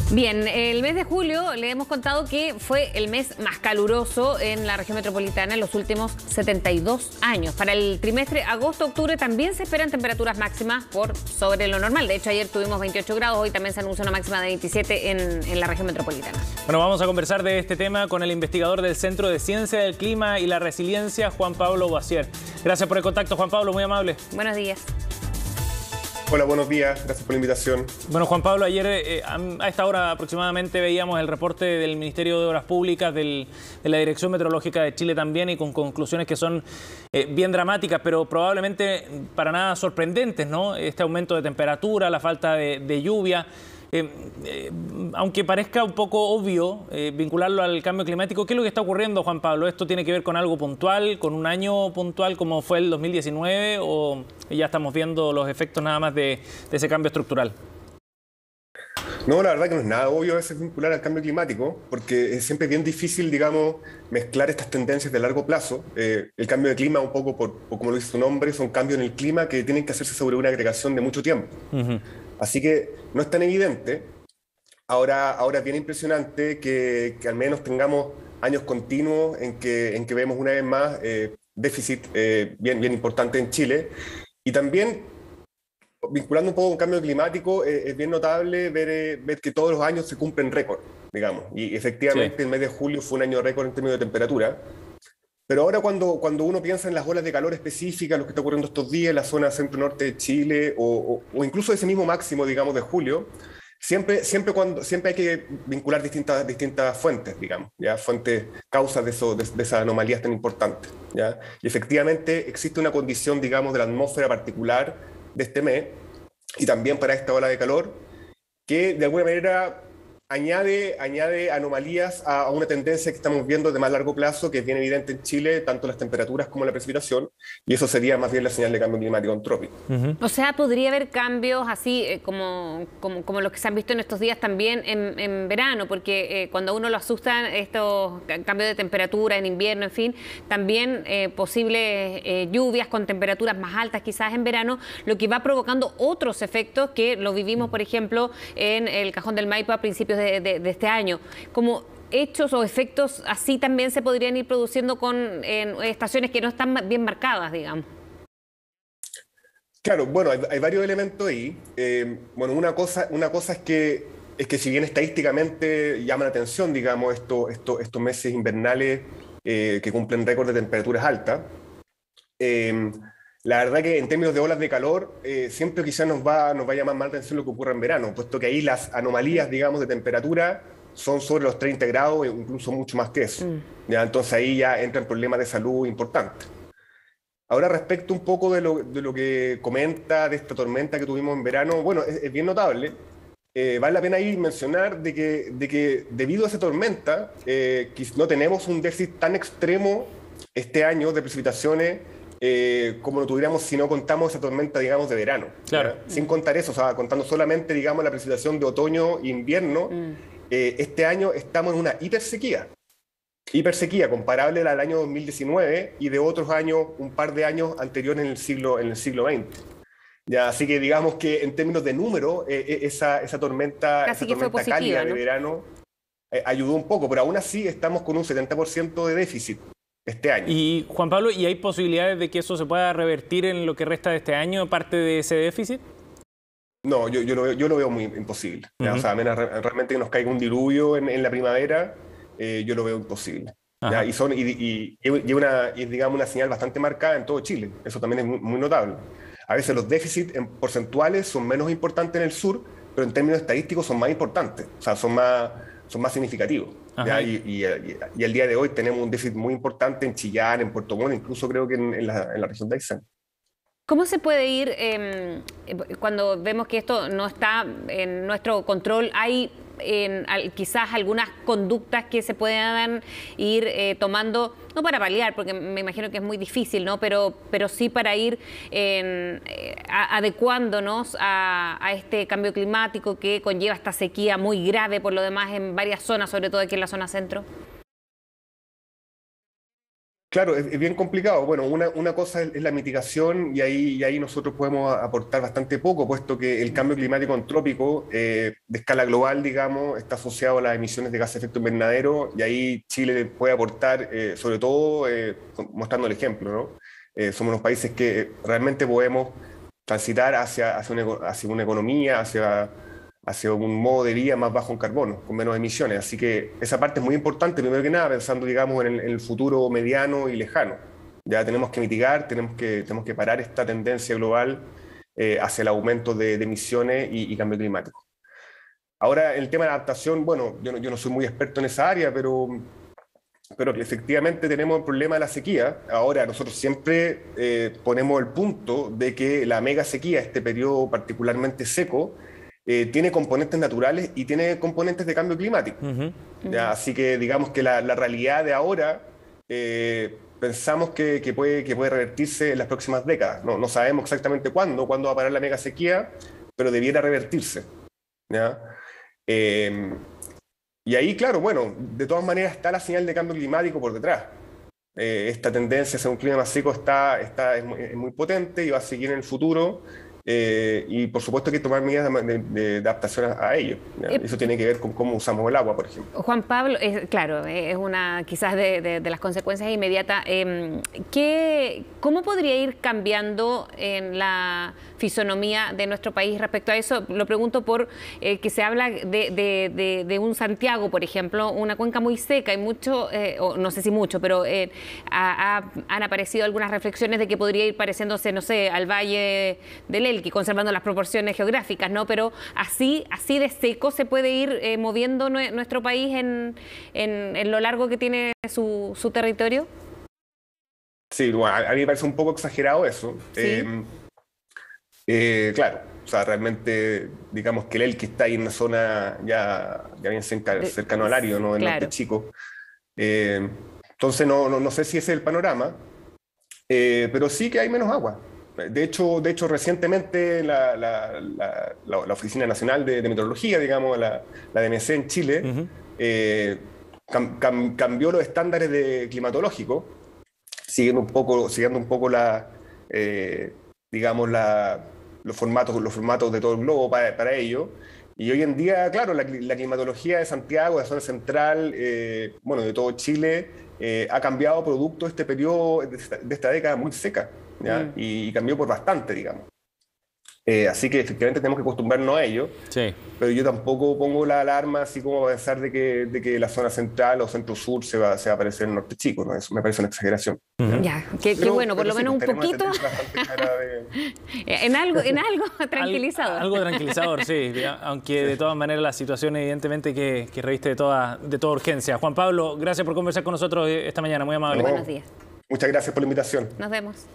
Bien, el mes de julio le hemos contado que fue el mes más caluroso en la región metropolitana en los últimos 72 años. Para el trimestre agosto-octubre también se esperan temperaturas máximas por sobre lo normal. De hecho, ayer tuvimos 28 grados, hoy también se anuncia una máxima de 27 en la región metropolitana. Bueno, vamos a conversar de este tema con el investigador del Centro de Ciencia del Clima y la Resiliencia, Juan Pablo Boissier. Gracias por el contacto, Juan Pablo, muy amable. Buenos días. Hola, buenos días. Gracias por la invitación. Bueno, Juan Pablo, ayer a esta hora aproximadamente veíamos el reporte del Ministerio de Obras Públicas, de la Dirección Meteorológica de Chile también, y con conclusiones que son bien dramáticas, pero probablemente para nada sorprendentes, ¿no? Este aumento de temperatura, la falta de lluvia. Aunque parezca un poco obvio vincularlo al cambio climático, ¿qué es lo que está ocurriendo, Juan Pablo? ¿Esto tiene que ver con algo puntual, con un año puntual como fue el 2019, o ya estamos viendo los efectos nada más de ese cambio estructural? No, la verdad que no es nada obvio a veces vincular al cambio climático, porque es siempre bien difícil, digamos, mezclar estas tendencias de largo plazo. El cambio de clima, un poco como lo dice su nombre, son cambios en el clima que tienen que hacerse sobre una agregación de mucho tiempo. Así que no es tan evidente. Ahora es bien impresionante que al menos tengamos años continuos en que vemos una vez más déficit bien importante en Chile. Y también, vinculando un poco con cambio climático, es bien notable ver que todos los años se cumplen récords, digamos. Y efectivamente sí. El mes de julio fue un año récord en términos de temperatura. Pero ahora cuando uno piensa en las olas de calor específicas, lo que está ocurriendo estos días en la zona centro-norte de Chile, o incluso ese mismo máximo, digamos, de julio, siempre hay que vincular distintas fuentes, digamos, ¿ya? Fuentes, causas de esas anomalías tan importantes, ¿ya? Y efectivamente existe una condición, digamos, de la atmósfera particular de este mes, y también para esta ola de calor, que de alguna manera añade anomalías a una tendencia que estamos viendo de más largo plazo, que es bien evidente en Chile, tanto las temperaturas como la precipitación, y eso sería más bien la señal de cambio climático antrópico. O sea, podría haber cambios así como los que se han visto en estos días también en verano, porque cuando a uno lo asustan estos cambios de temperatura en invierno, en fin, también posibles lluvias con temperaturas más altas quizás en verano, lo que va provocando otros efectos que lo vivimos, por ejemplo, en el Cajón del Maipo a principios de este año. Como hechos o efectos así también se podrían ir produciendo en estaciones que no están bien marcadas, digamos. Claro, bueno, hay varios elementos ahí. Bueno, una cosa es que si bien estadísticamente llaman la atención, digamos, estos meses invernales que cumplen récord de temperaturas altas, la verdad que en términos de olas de calor, siempre quizás nos va a llamar más la atención lo que ocurre en verano, puesto que ahí las anomalías, digamos, de temperatura son sobre los 30 grados e incluso mucho más que eso. ¿Ya? Entonces ahí ya entran problemas de salud importantes. Ahora, respecto un poco de lo que comenta de esta tormenta que tuvimos en verano, bueno, es bien notable. Vale la pena ahí mencionar de que debido a esa tormenta no tenemos un déficit tan extremo este año de precipitaciones como lo tuviéramos si no contamos esa tormenta, digamos, de verano. Claro. Sin contar eso, o sea, contando solamente, digamos, la precipitación de otoño e invierno, este año estamos en una hipersequía comparable al año 2019 y de otros años, un par de años anteriores en el siglo XX. Ya, así que digamos que en términos de número, esa tormenta cálida, ¿no?, de verano ayudó un poco, pero aún así estamos con un 70% de déficit este año. Y Juan Pablo, ¿y hay posibilidades de que eso se pueda revertir en lo que resta de este año, parte de ese déficit? No, yo lo veo muy imposible. O sea, a menos realmente que nos caiga un diluvio en la primavera, yo lo veo imposible. ¿Ya? Y es, digamos, una señal bastante marcada en todo Chile. Eso también es muy notable. A veces los déficits en porcentuales son menos importantes en el sur, pero en términos estadísticos son más importantes. O sea, son más significativos. ¿Ya? Y el día de hoy tenemos un déficit muy importante en Chillán, en Puerto Montt, incluso creo que en la región de Aysén. ¿Cómo se puede ir cuando vemos que esto no está en nuestro control? ¿Hay quizás algunas conductas que se puedan ir tomando, no para paliar, porque me imagino que es muy difícil, ¿no? Pero sí para ir adecuándonos a este cambio climático que conlleva esta sequía muy grave por lo demás en varias zonas, sobre todo aquí en la zona centro? Claro, es bien complicado. Bueno, una cosa es la mitigación y ahí nosotros podemos aportar bastante poco, puesto que el cambio climático antrópico de escala global, digamos, está asociado a las emisiones de gases de efecto invernadero y ahí Chile puede aportar, sobre todo mostrando el ejemplo, ¿no? Somos unos países que realmente podemos transitar hacia una economía, hacia un modo de vida más bajo en carbono, con menos emisiones. Así que esa parte es muy importante, primero que nada, pensando, digamos, en el futuro mediano y lejano. Ya tenemos que mitigar, tenemos que parar esta tendencia global hacia el aumento de emisiones y cambio climático. Ahora, el tema de la adaptación, bueno, yo no soy muy experto en esa área, pero efectivamente tenemos el problema de la sequía. Ahora, nosotros siempre ponemos el punto de que la mega sequía, este periodo particularmente seco, tiene componentes naturales y tiene componentes de cambio climático. ¿Ya? Así que digamos que la realidad de ahora pensamos que puede revertirse en las próximas décadas. No sabemos exactamente cuándo va a parar la mega sequía, pero debiera revertirse. ¿Ya? Y ahí, claro, bueno, de todas maneras está la señal de cambio climático por detrás. Esta tendencia hacia un clima más seco es muy potente y va a seguir en el futuro. Y por supuesto hay que tomar medidas de adaptación a ello. Eso tiene que ver con cómo usamos el agua, por ejemplo. Juan Pablo, claro, es una quizás de las consecuencias inmediatas. ¿Cómo podría ir cambiando en la fisonomía de nuestro país respecto a eso? Lo pregunto por que se habla de un Santiago, por ejemplo, una cuenca muy seca y mucho, no sé si mucho, pero han aparecido algunas reflexiones de que podría ir pareciéndose, no sé, al Valle del Elqui, conservando las proporciones geográficas, ¿no? Pero así de seco se puede ir moviendo nuestro país en lo largo que tiene su territorio. Sí, bueno, a mí me parece un poco exagerado eso. ¿Sí? Claro, o sea, realmente, digamos que el Elqui está ahí en una zona ya bien cercano al área, ¿no? En claro. Norte Chico. Entonces, no sé si ese es el panorama, pero sí que hay menos agua. De hecho recientemente la Oficina Nacional de Meteorología, digamos, la DMC en Chile, cambió los estándares climatológicos, siguiendo un poco digamos, los formatos de todo el globo para ello. Y hoy en día, claro, la climatología de Santiago, de la zona central, bueno, de todo Chile, ha cambiado producto de este periodo, de esta década muy seca. ¿Ya? Y cambió por bastante, digamos. Así que efectivamente tenemos que acostumbrarnos a ello. Sí. Pero yo tampoco pongo la alarma así como a pensar de que la zona central o centro-sur se va a aparecer en Norte Chico, ¿no? Eso me parece una exageración. Ya, qué bueno, por lo menos un poquito. En algo tranquilizador. Algo tranquilizador, sí. Aunque de todas maneras la situación evidentemente que reviste de toda urgencia. Juan Pablo, gracias por conversar con nosotros esta mañana, muy amable. Buenos días. Muchas gracias por la invitación. Nos vemos.